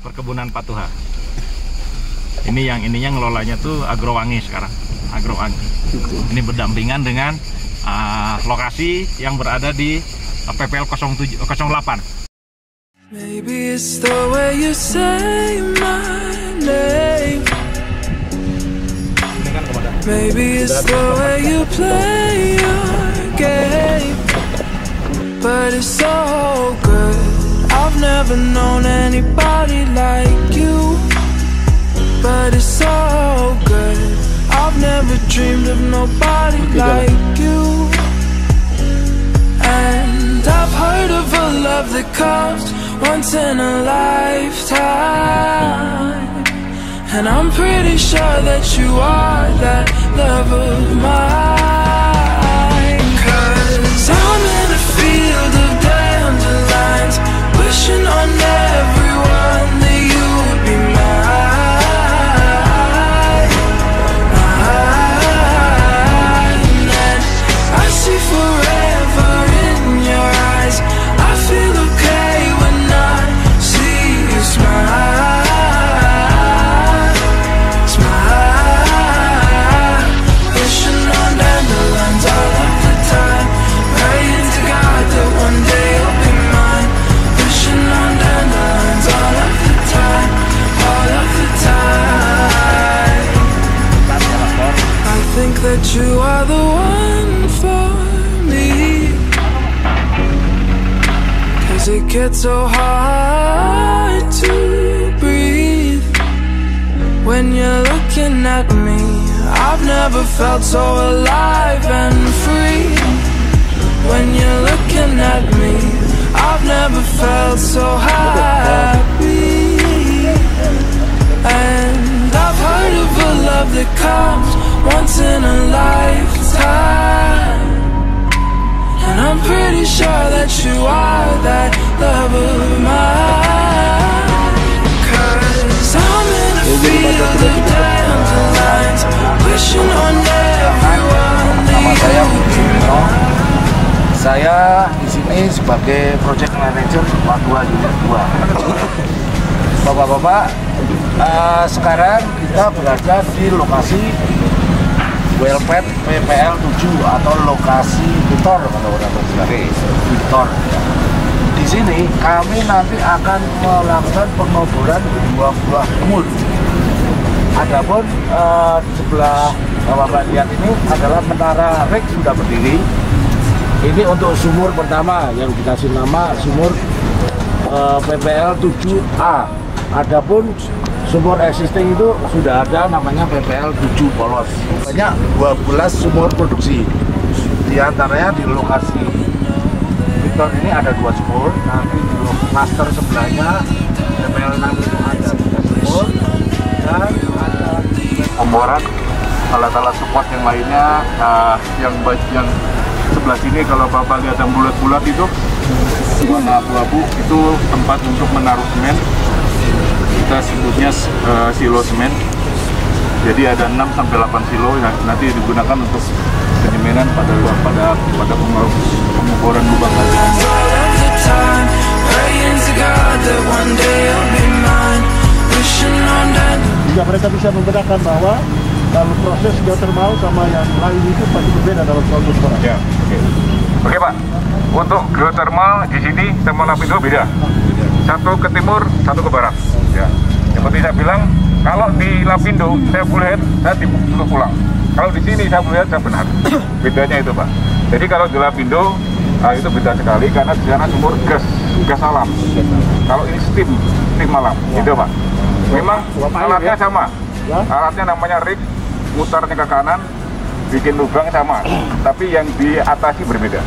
perkebunan Patuha. Ini yang ininya ngelolanya tuh Agrowangi sekarang. Agrowangi. Ini berdampingan dengan lokasi yang berada di PPL 08. Maybe it's the way you say my name. Maybe it's the way you play your game. But it's so good. I've never known anybody like you. But it's so good. I've never dreamed of nobody like you. And I've heard of a love that comes once in a lifetime. And I'm pretty sure that you are that love of mine. 'Cause I'm in a field of dandelions, wishing on everyone that you would be mine. And I see forever in your eyes. I feel okay when I see you smile. That you are the one for me, 'cause it gets so hard to breathe when you're looking at me. I've never felt so alive and free. When you're looking at me, I've never felt so happy. And I've heard of a love that comes once in a lifetime. And I'm pretty sure that you are that love of mine. 'Cause I'm in a field of dandelions, wishing on everyone that you would be mine. Saya di sini sebagai project manager Patuha Unit 2. Bapak-bapak, sekarang kita berada di lokasi Wellpad PPL 7 atau lokasi Victor kalau orang bilang Victor. Di sini kami nanti akan melakukan pengoboran dua buah mul. Adapun di sebelah bapak lihat ini adalah menara rig sudah berdiri. Ini untuk sumur pertama yang dikasih nama sumur PPL 7A. Adapun sumur existing itu sudah ada namanya PPL 7 polos. Banyak 12 sumur produksi. Di antaranya di lokasi Victor ini ada 2 sumur. Nanti di master sebelahnya PPL 6 itu ada 3 sumur. Dan ada pemboran alat-alat support yang lainnya. Yang sebelah sini kalau bapak lihat yang bulat-bulat itu warna abu-abu itu tempat untuk menaruh semen. Kita sebutnya silo semen. Jadi ada 6-8 silo yang nanti digunakan untuk penyemenan pada pengoboran lubang lagi. Jika mereka bisa membedakan bahwa kalau proses geothermal sama yang lain itu pasti berbeda dalam suatu suara. Ya, oke Pak. Untuk geothermal di sini sama Lapindo beda. Satu ke timur, satu ke barat. Ya. Seperti saya bilang, kalau di Lapindo saya bullhead, saya disuruh pulang. Kalau di sini saya bullhead, saya benar. Bedanya itu Pak. Jadi kalau di Lapindo itu beda sekali karena di sana sumur gas alam. Kalau ini steam malam, gitu Pak. Memang alatnya sama. Alatnya namanya rig, mutarnya ke kanan, bikin lubang sama. Tapi yang diatasi berbeda.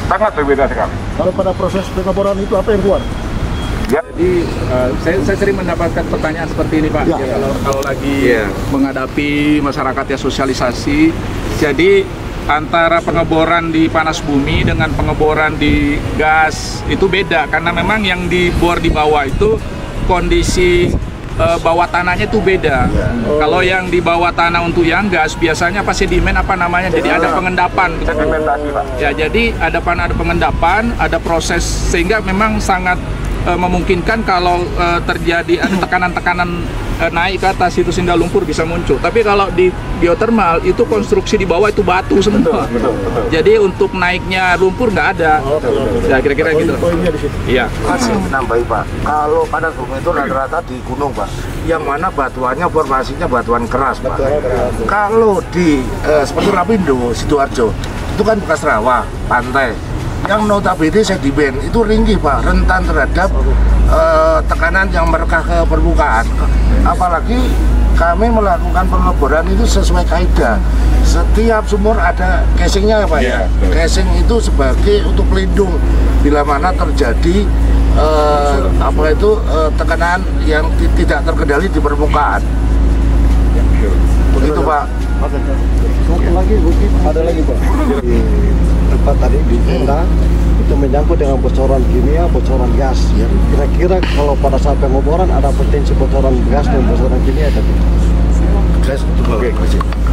Sangat berbeda sekali. Kalau pada proses pengoboran itu apa yang keluar? Ya. Jadi saya sering mendapatkan pertanyaan seperti ini Pak. Ya, kalau lagi menghadapi masyarakatnya sosialisasi, jadi antara pengeboran di panas bumi dengan pengeboran di gas itu beda karena memang yang dibor di bawah itu kondisi bawah tanahnya itu beda. Kalau yang di bawah tanah untuk yang gas biasanya apa sedimen apa namanya, jadi ada pengendapan. Sedimentasi Pak. Ya, jadi ada pengendapan, ada proses sehingga memang sangat memungkinkan kalau terjadi ada tekanan-tekanan naik ke atas itu sehingga lumpur bisa muncul. Tapi kalau di geothermal itu konstruksi di bawah itu batu semua. Betul. Jadi untuk naiknya lumpur nggak ada. Ya kira-kira gitu. Poinnya di situ. Iya. Masih menambahi Pak. Kalau panas bumi itu rata-rata di gunung Pak, yang mana batuannya formasinya batuan keras Pak. Kalau di seperti Lapindo, Sidoarjo, itu kan bekas rawa, pantai. Yang notabene sedimen itu ringkih Pak, rentan terhadap tekanan yang merekah ke permukaan. Apalagi kami melakukan pengeboran itu sesuai kaidah. Setiap sumur ada casingnya Pak ya. Casing itu sebagai untuk pelindung bila mana terjadi tekanan yang tidak terkendali di permukaan. Begitu Pak. Satu lagi mungkin ada lagi Pak. Di tempat tadi di tenda itu menyangkut dengan bocoran kimia, bocoran gas. Kira-kira kalau pada saat pengeboran ada potensi bocoran gas dan bocoran kimia tadi. Gas itu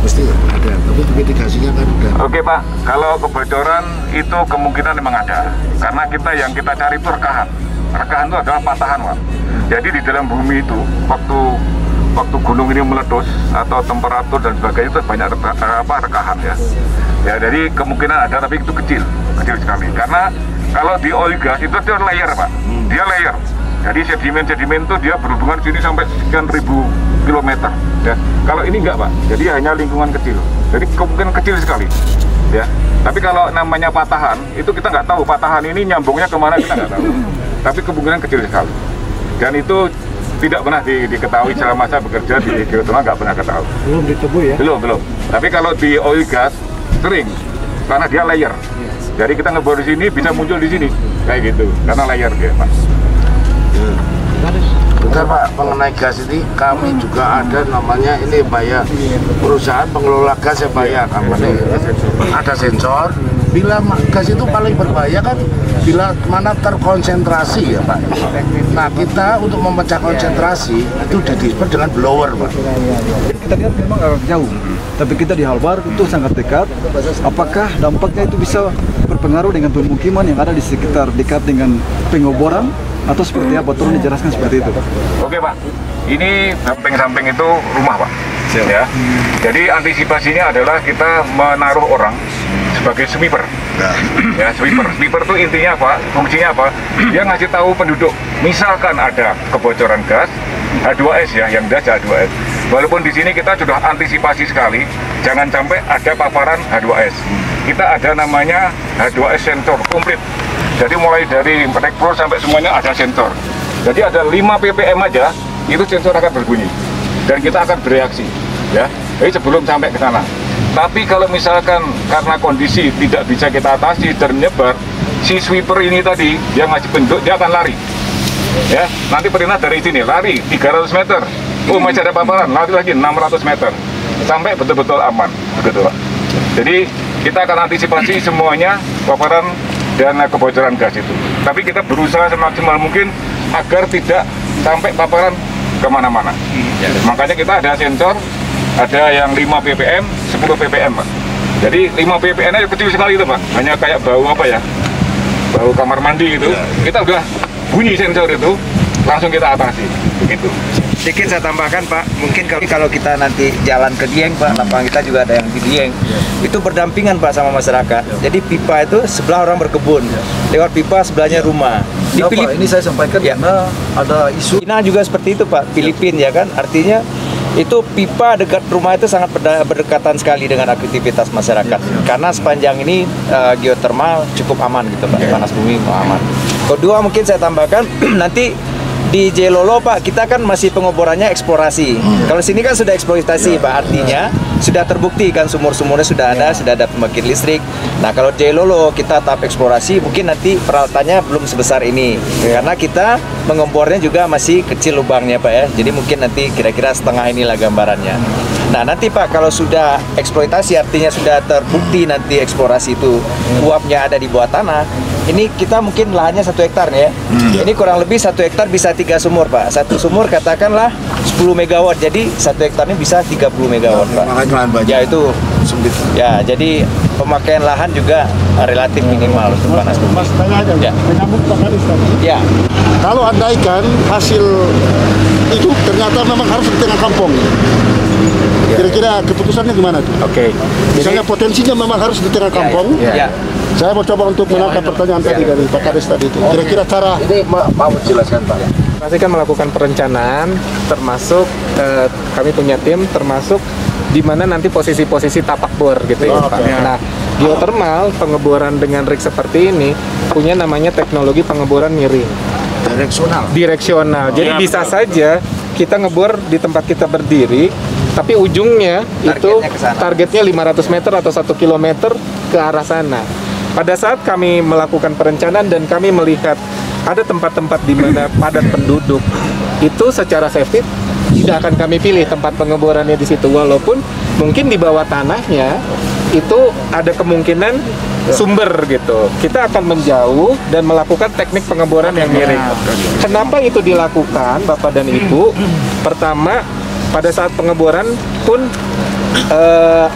pasti ada, tapi mitigasinya kan udah. Oke Pak, kalau kebocoran itu kemungkinan memang ada. Karena yang kita cari itu rekahan. Rekahan itu adalah patahan Pak. Jadi di dalam bumi itu waktu gunung ini meletus atau temperatur dan sebagainya itu banyak rekahan ya. Ya jadi kemungkinan ada tapi itu kecil sekali. Karena kalau di oil gas itu dia layer Pak, dia layer. Jadi sedimen itu dia berhubungan sini sampai sekian ribu kilometer. Ya. Kalau ini enggak Pak, jadi hanya lingkungan kecil. Jadi kemungkinan kecil sekali. Ya. Tapi kalau namanya patahan itu kita nggak tahu patahan ini nyambungnya kemana kita nggak tahu. Tapi kemungkinan kecil sekali. Dan itu tidak pernah diketahui selama saya bekerja di geothermal, nggak pernah ketahui. Belum ditemui ya? Belum. Tapi kalau di oil gas sering, karena dia layer. Jadi kita ngebor di sini bisa muncul di sini, kayak gitu, karena layer dia Pak. Betul Pak, mengenai gas ini kami juga ada namanya ini Pak ya, perusahaan pengelola gas ya Pak ya, ada sensor. Bila gas itu paling berbahaya kan bila mana terkonsentrasi ya Pak. Nah kita untuk memecah konsentrasi itu didisper dengan blower Pak. Kita lihat memang agak jauh, tapi kita di Halbar itu sangat dekat. Apakah dampaknya itu bisa berpengaruh dengan pemukiman yang ada di sekitar dekat dengan pengoboran atau seperti apa? Tolong dijelaskan seperti itu. Oke Pak, ini samping-samping itu rumah Pak. Ya. Jadi antisipasinya adalah kita menaruh orang sebagai sweeper. Ya, sweeper itu intinya apa? Fungsinya apa? Dia ngasih tahu penduduk. Misalkan ada kebocoran gas H2S ya, yang gas H2S. Walaupun di sini kita sudah antisipasi sekali, jangan sampai ada paparan H2S. Kita ada namanya H2S sensor komplit. Jadi mulai dari rekpro sampai semuanya ada sensor. Jadi ada 5 ppm aja, itu sensor akan berbunyi dan kita akan bereaksi. Ya, jadi sebelum sampai ke sana. Tapi kalau misalkan karena kondisi tidak bisa kita atasi dan menyebar, si sweeper ini tadi dia ngasih bentuk, dia akan lari. Ya, nanti perintah dari sini lari 300 meter. Oh masih ada paparan, lari lagi 600 meter sampai betul-betul aman, begitu Pak. Jadi kita akan antisipasi semuanya paparan dan kebocoran gas itu. Tapi kita berusaha semaksimal mungkin agar tidak sampai paparan kemana-mana. Makanya kita ada sensor. Ada yang 5 ppm, 10 ppm Pak. Jadi 5 ppm nya kecil sekali itu Pak. Hanya kayak bau apa ya, bau kamar mandi gitu. Kita udah bunyi sensor itu, langsung kita atasi. Begitu. Sedikit saya tambahkan Pak, mungkin kalau kita nanti jalan ke Dieng Pak, lapangan kita juga ada yang di Dieng. Itu berdampingan Pak sama masyarakat. Jadi pipa itu sebelah orang berkebun, lewat pipa sebelahnya rumah. Di Pak, ini saya sampaikan ya, karena ada isu. China juga seperti itu Pak, Filipina ya kan, artinya itu pipa dekat rumah itu sangat berdekatan sekali dengan aktivitas masyarakat. Karena sepanjang ini geothermal cukup aman gitu Pak, panas bumi aman. Kedua mungkin saya tambahkan nanti di Jelolo Pak, kita kan masih pengoborannya eksplorasi. Kalau sini kan sudah eksploitasi Pak, artinya sudah terbukti kan sumur-sumurnya sudah ada pembangkit listrik. Nah kalau Jelolo kita tahap eksplorasi, mungkin nanti peralatannya belum sebesar ini. Karena kita mengobornya juga masih kecil lubangnya Pak ya. Jadi mungkin nanti kira-kira setengah inilah gambarannya. Nah nanti Pak kalau sudah eksploitasi, artinya sudah terbukti nanti eksplorasi itu uapnya ada di bawah tanah. Ini kita mungkin lahannya 1 hektar nih ya. Ini kurang lebih 1 hektar bisa 3 sumur Pak. Satu sumur katakanlah 10 megawatt, jadi 1 hektar ini bisa 30 megawatt, Pak. Makanya lahan banyak. Ya itu Sempit. ya, jadi pemakaian lahan juga relatif minimal untuk panas bumi. Mas tanya aja, Ya. menyambut Pak Kadis tadi. Ya, Kalau andaikan hasil itu ternyata memang harus di tengah kampung, kira-kira keputusannya gimana tuh? oke. Misalnya potensinya memang harus di tengah kampung. Ya. Saya mau coba untuk menangkap pertanyaan tadi dari Pak Kadis tadi itu. Kira-kira cara Ini mau jelaskan Pak. Pasti kan melakukan perencanaan, termasuk kami punya tim, termasuk di mana nanti posisi-posisi tapak bor gitu ya, Pak. Nah, geothermal pengeboran dengan rig seperti ini punya namanya teknologi pengeboran miring. Direksional. Jadi bisa saja kita ngebor di tempat kita berdiri, tapi ujungnya itu targetnya 500 meter atau 1 kilometer ke arah sana. Pada saat kami melakukan perencanaan dan kami melihat ada tempat-tempat di mana padat penduduk, itu secara safety tidak akan kami pilih tempat pengeborannya di situ, walaupun mungkin di bawah tanahnya itu ada kemungkinan sumber gitu. Kita akan menjauh dan melakukan teknik pengeboran yang miring. Kenapa itu dilakukan, Bapak dan Ibu? Pertama, pada saat pengeboran pun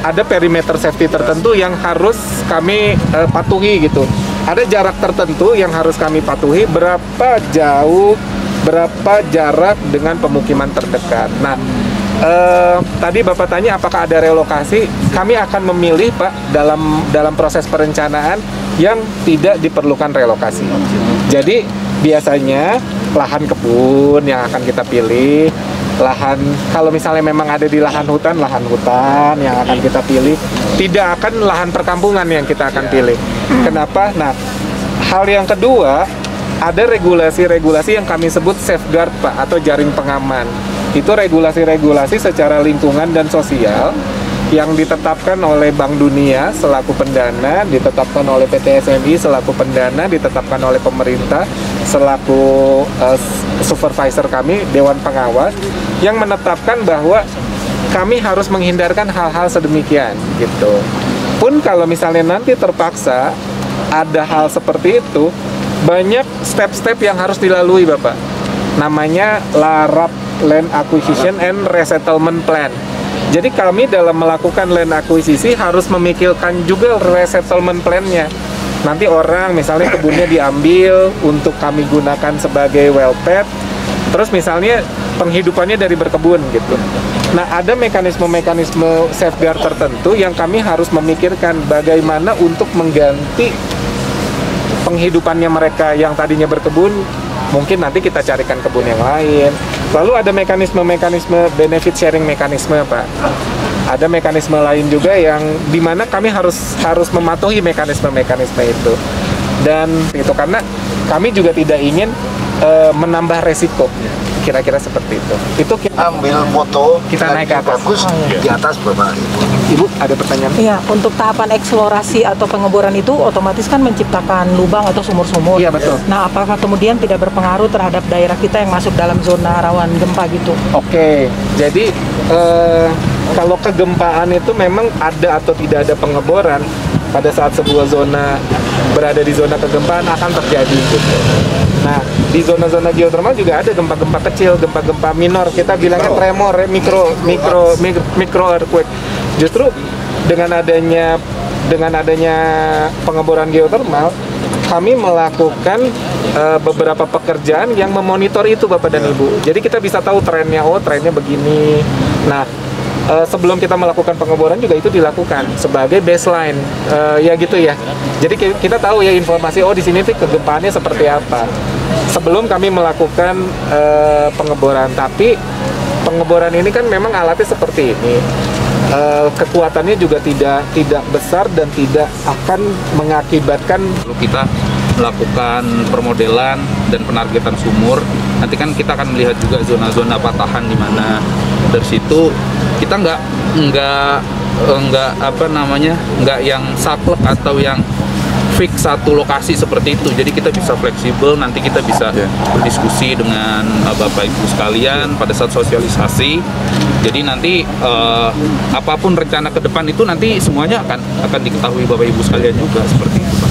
ada perimeter safety tertentu yang harus kami patuhi gitu. Ada jarak tertentu yang harus kami patuhi, berapa jauh, berapa jarak dengan pemukiman terdekat. Nah, tadi Bapak tanya apakah ada relokasi. Kami akan memilih, Pak, dalam proses perencanaan yang tidak diperlukan relokasi. Jadi biasanya lahan kebun yang akan kita pilih, lahan kalau misalnya memang ada di lahan hutan yang akan kita pilih, tidak akan lahan perkampungan yang kita akan pilih. Kenapa? Nah, hal yang kedua, ada regulasi-regulasi yang kami sebut safeguard, Pak, atau jaring pengaman. Itu regulasi-regulasi secara lingkungan dan sosial yang ditetapkan oleh Bank Dunia selaku pendana, ditetapkan oleh PT SMI selaku pendana, ditetapkan oleh pemerintah selaku supervisor kami, Dewan Pengawas, yang menetapkan bahwa kami harus menghindarkan hal-hal sedemikian gitu. Pun kalau misalnya nanti terpaksa ada hal seperti itu, banyak step-step yang harus dilalui, Bapak. Namanya LARAP, Land Acquisition and Resettlement Plan. Jadi kami dalam melakukan land akuisisi harus memikirkan juga resettlement plan-nya. Nanti orang misalnya kebunnya diambil untuk kami gunakan sebagai well pad, terus misalnya penghidupannya dari berkebun gitu. Nah, ada mekanisme-mekanisme safeguard tertentu yang kami harus memikirkan bagaimana untuk mengganti penghidupannya mereka yang tadinya berkebun, mungkin nanti kita carikan kebun yang lain. Lalu ada mekanisme-mekanisme benefit sharing mekanisme, Pak. Ada mekanisme lain juga yang dimana kami harus mematuhi mekanisme-mekanisme itu. Dan itu karena kami juga tidak ingin menambah resiko. Kira-kira seperti itu. Itu kita Ambil foto, kita naik ke atas. bagus di atas Bapak. Ibu ada pertanyaan? Iya, untuk tahapan eksplorasi atau pengeboran itu otomatis kan menciptakan lubang atau sumur-sumur. Iya, betul. Nah, apakah kemudian tidak berpengaruh terhadap daerah kita yang masuk dalam zona rawan gempa gitu? Oke, jadi kalau kegempaan itu memang ada atau tidak ada pengeboran, pada saat sebuah zona berada di zona kegempaan akan terjadi gitu. Nah, di zona-zona geotermal juga ada gempa-gempa kecil, gempa-gempa minor, kita bilangnya tremor, mikro earthquake. Justru dengan adanya pengeboran geotermal, kami melakukan beberapa pekerjaan yang memonitor itu, Bapak dan Ibu. Jadi kita bisa tahu trennya, trennya begini. Nah, sebelum kita melakukan pengeboran juga itu dilakukan sebagai baseline, ya gitu ya. Jadi kita tahu ya informasi, di sini tuh kegempaannya seperti apa. Sebelum kami melakukan pengeboran, tapi pengeboran ini kan memang alatnya seperti ini. Kekuatannya juga tidak besar dan tidak akan mengakibatkan. Kalau kita melakukan permodelan dan penargetan sumur, nanti kan kita akan melihat juga zona-zona patahan di mana. Dari situ kita nggak yang saklek atau yang fix satu lokasi seperti itu. Jadi kita bisa fleksibel, nanti kita bisa berdiskusi dengan Bapak Ibu sekalian pada saat sosialisasi. Jadi nanti apapun rencana ke depan itu nanti semuanya akan diketahui Bapak Ibu sekalian juga seperti itu, Pak.